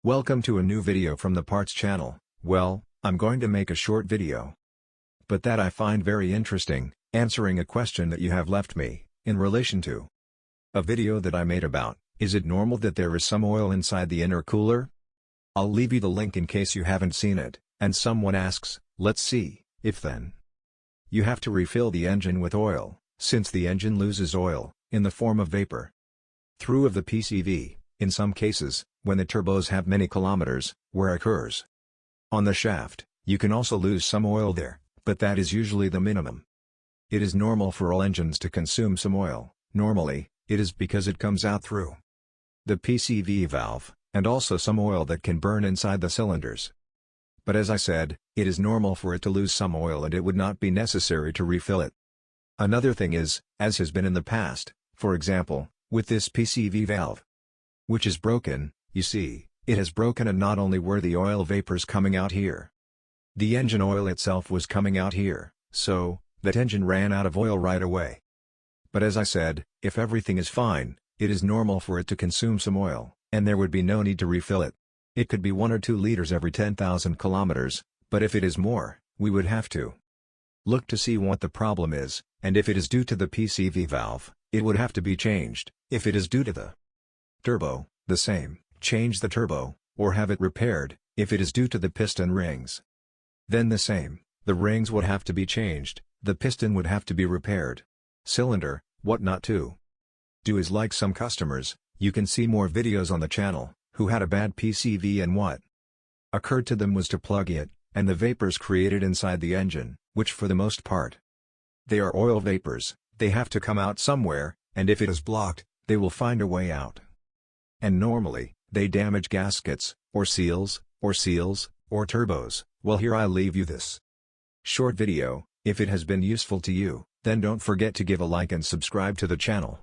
Welcome to a new video from the Parts channel. Well, I'm going to make a short video, but that I find very interesting, answering a question that you have left me, in relation to a video that I made about, is it normal that there is some oil inside the intercooler? I'll leave you the link in case you haven't seen it, and someone asks, let's see, if then you have to refill the engine with oil, since the engine loses oil, in the form of vapor, through of the PCV, in some cases, when the turbos have many kilometers, where occurs on the shaft. You can also lose some oil there, but that is usually the minimum. It is normal for all engines to consume some oil. Normally, it is because it comes out through the PCV valve, and also some oil that can burn inside the cylinders. But as I said, it is normal for it to lose some oil and it would not be necessary to refill it. Another thing is, as has been in the past, for example, with this PCV valve, which is broken, you see, it has broken, and not only were the oil vapors coming out here, the engine oil itself was coming out here, so that engine ran out of oil right away. But as I said, if everything is fine, it is normal for it to consume some oil, and there would be no need to refill it. It could be 1 or 2 liters every 10,000 kilometers, but if it is more, we would have to look to see what the problem is, and if it is due to the PCV valve, it would have to be changed. If it is due to the turbo, the same, change the turbo, or have it repaired. If it is due to the piston rings, then the same, the rings would have to be changed, the piston would have to be repaired. Cylinder, what not to do is, like some customers, you can see more videos on the channel, who had a bad PCV and what occurred to them was to plug it, and the vapors created inside the engine, which for the most part, they are oil vapors, they have to come out somewhere, and if it is blocked, they will find a way out. And normally, they damage gaskets, or seals, or turbos. Well, here I leave you this short video. If it has been useful to you, then don't forget to give a like and subscribe to the channel.